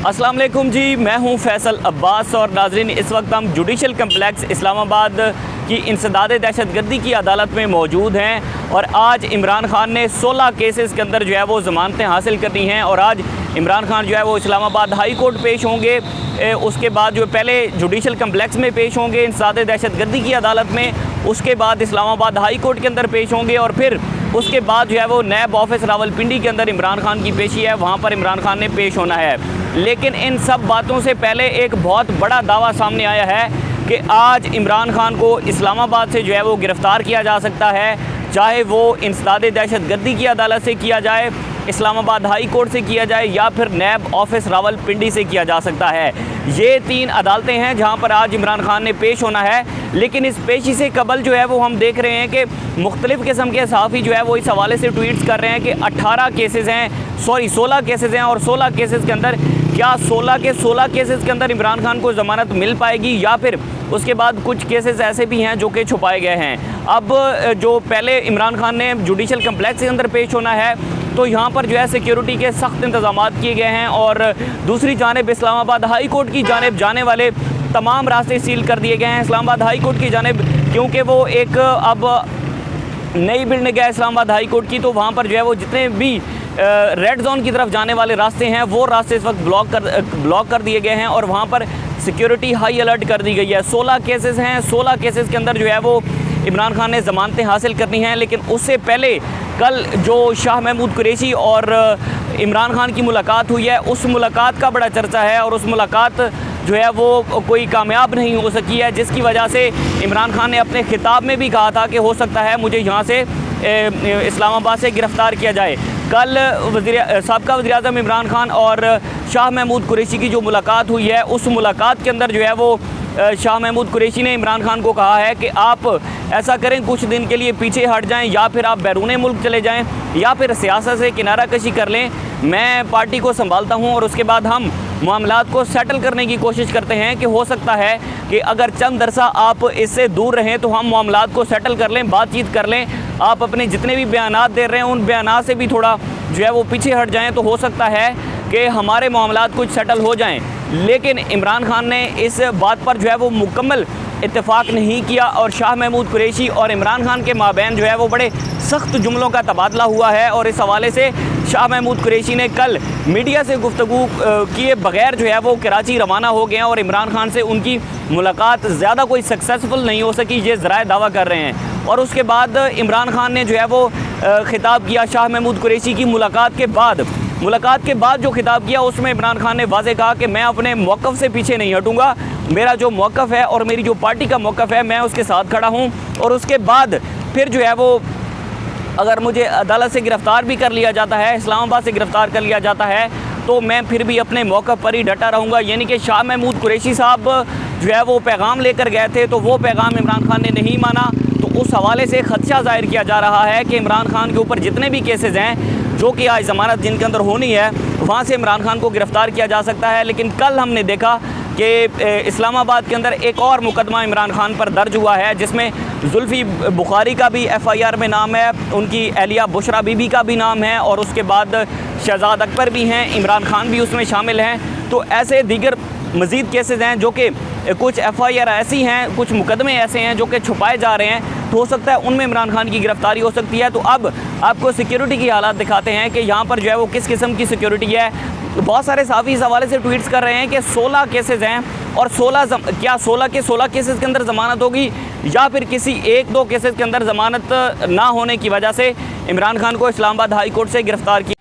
अस्सलाम वालेकुम जी, मैं हूं फैसल अब्बास और नाजरीन इस वक्त हम जुडिशल कम्प्लेक्स इस्लामाबाद की इंसदाद दहशतगर्दी की अदालत में मौजूद हैं और आज इमरान खान ने 16 केसेस के अंदर जो है वो ज़मानतें हासिल करनी हैं और आज इमरान खान जो है वो इस्लामाबाद हाई कोर्ट पेश होंगे। उसके बाद जो पहले जुडिशल कम्प्लेक्स में पेश होंगे इंसदाद दहशतगर्दी की अदालत में, उसके बाद इस्लामाबाद हाई कोर्ट के अंदर पेश होंगे और फिर उसके बाद जो है वो नैब ऑफिस रावलपिंडी के अंदर इमरान खान की पेशी है, वहाँ पर इमरान खान ने पेश होना है। लेकिन इन सब बातों से पहले एक बहुत बड़ा दावा सामने आया है कि आज इमरान खान को इस्लामाबाद से जो है वो गिरफ़्तार किया जा सकता है, चाहे वो इंसदाद दहशतगर्दी की अदालत से किया जाए, इस्लामाबाद हाई कोर्ट से किया जाए या फिर नैब ऑफिस रावलपिंडी से किया जा सकता है। ये 3 अदालतें हैं जहां पर आज इमरान खान ने पेश होना है। लेकिन इस पेशी से कबल जो है वो हम देख रहे हैं कि मुख्तलिफ़ किस्म के सहाफ़ी जो है वो इस हवाले से ट्वीट्स कर रहे हैं कि 16 केसेस हैं और 16 केसेस के अंदर क्या 16 के 16 केसेस के अंदर इमरान खान को ज़मानत मिल पाएगी या फिर उसके बाद कुछ केसेस ऐसे भी हैं जो कि छुपाए गए हैं। अब जो पहले इमरान खान ने जुडिशल कम्प्लेक्स के अंदर पेश होना है तो यहाँ पर जो है सिक्योरिटी के सख्त इंतजाम किए गए हैं और दूसरी जानिब इस्लामाबाद हाई कोर्ट की जानिब जाने वाले तमाम रास्ते सील कर दिए गए हैं। इस्लामाबाद हाई कोर्ट की जानिब क्योंकि वो एक अब नई बिल्डिंग है इस्लामाबाद हाई कोर्ट की, तो वहाँ पर जो है वो जितने भी रेड जोन की तरफ जाने वाले रास्ते हैं वो रास्ते इस वक्त ब्लॉक कर दिए गए हैं और वहाँ पर सिक्योरिटी हाई अलर्ट कर दी गई है। 16 केसेस हैं, 16 केसेस के अंदर जो है वो इमरान खान ने ज़मानतें हासिल करनी हैं। लेकिन उससे पहले कल जो शाह महमूद कुरैशी और इमरान खान की मुलाकात हुई है, उस मुलाकात का बड़ा चर्चा है और उस मुलाकात जो है वो कोई कामयाब नहीं हो सकी है, जिसकी वजह से इमरान खान ने अपने खिताब में भी कहा था कि हो सकता है मुझे यहाँ से इस्लामाबाद से गिरफ़्तार किया जाए। कल साबका वज़ीर-ए-आज़म इमरान खान और शाह महमूद कुरैशी की जो मुलाकात हुई है, उस मुलाकात के अंदर जो है वो शाह महमूद कुरैशी ने इमरान खान को कहा है कि आप ऐसा करें, कुछ दिन के लिए पीछे हट जाएं या फिर आप बैरून मुल्क चले जाएं या फिर सियासत से किनारा कशी कर लें, मैं पार्टी को संभालता हूं और उसके बाद हम मामलात को सेटल करने की कोशिश करते हैं कि हो सकता है कि अगर चंद अरसा आप इससे दूर रहें तो हम मामलात को सेटल कर लें, बातचीत कर लें, आप अपने जितने भी बयानात दे रहे हैं उन बयानात से भी थोड़ा जो है वो पीछे हट जाएँ तो हो सकता है कि हमारे मामलात कुछ सेटल हो जाएँ। लेकिन इमरान खान ने इस बात पर जो है वो मुकम्मल इत्तेफाक नहीं किया और शाह महमूद कुरैशी और इमरान खान के माबैन जो है वो बड़े सख्त जुमलों का तबादला हुआ है और इस हवाले से शाह महमूद कुरैशी ने कल मीडिया से गुफ्तगू किए बगैर जो है वो कराची रवाना हो गए हैं और इमरान खान से उनकी मुलाकात ज़्यादा कोई सक्सेसफुल नहीं हो सकी, ये ज़राए दावा कर रहे हैं। और उसके बाद इमरान खान ने जो है वो खिताब किया शाह महमूद कुरैशी की मुलाकात के बाद जो खिताब किया उसमें इमरान खान ने वाज़े कहा कि मैं अपने मौक़िफ़ से पीछे नहीं हटूँगा, मेरा जो मौक़िफ़ है और मेरी जो पार्टी का मौक़िफ़ है मैं उसके साथ खड़ा हूँ। और उसके बाद फिर जो है वो अगर मुझे अदालत से गिरफ़्तार भी कर लिया जाता है, इस्लामाबाद से गिरफ़्तार कर लिया जाता है, तो मैं फिर भी अपने मौक़िफ़ पर ही डटा रहूँगा। यानी कि शाह महमूद कुरैशी साहब जो है वो पैगाम लेकर गए थे तो वो पैगाम इमरान खान ने नहीं माना, तो उस हवाले से ख़दशा ज़ाहिर किया जा रहा है कि इमरान खान के ऊपर जितने भी केसेस हैं जो कि आज ज़मानत जिनके अंदर होनी है वहाँ से इमरान खान को गिरफ़्तार किया जा सकता है। लेकिन कल हमने देखा कि इस्लामाबाद के अंदर एक और मुकदमा इमरान खान पर दर्ज हुआ है जिसमें जुल्फ़ी बुखारी का भी FIR में नाम है, उनकी एहलिया बुशरा बीबी का भी नाम है और उसके बाद शहजाद अकबर भी हैं, इमरान खान भी उसमें शामिल हैं। तो ऐसे दीगर मज़ीद केसेस हैं जो कि कुछ FIR ऐसी हैं, कुछ मुकदमे ऐसे हैं जो कि छुपाए जा रहे हैं, तो हो सकता है उनमें इमरान खान की गिरफ़्तारी हो सकती है। तो अब आपको सिक्योरिटी की हालात दिखाते हैं कि यहाँ पर जो है वो किस किस्म की सिक्योरिटी है। तो बहुत सारे सहाफ़ी इस हवाले से ट्वीट्स कर रहे हैं कि 16 केसेस हैं और 16 के 16 केसेस के अंदर ज़मानत होगी या फिर किसी 1-2 केसेस के अंदर ज़मानत ना होने की वजह से इमरान खान को इस्लामाबाद हाई कोर्ट से गिरफ़्तार किया।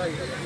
Right.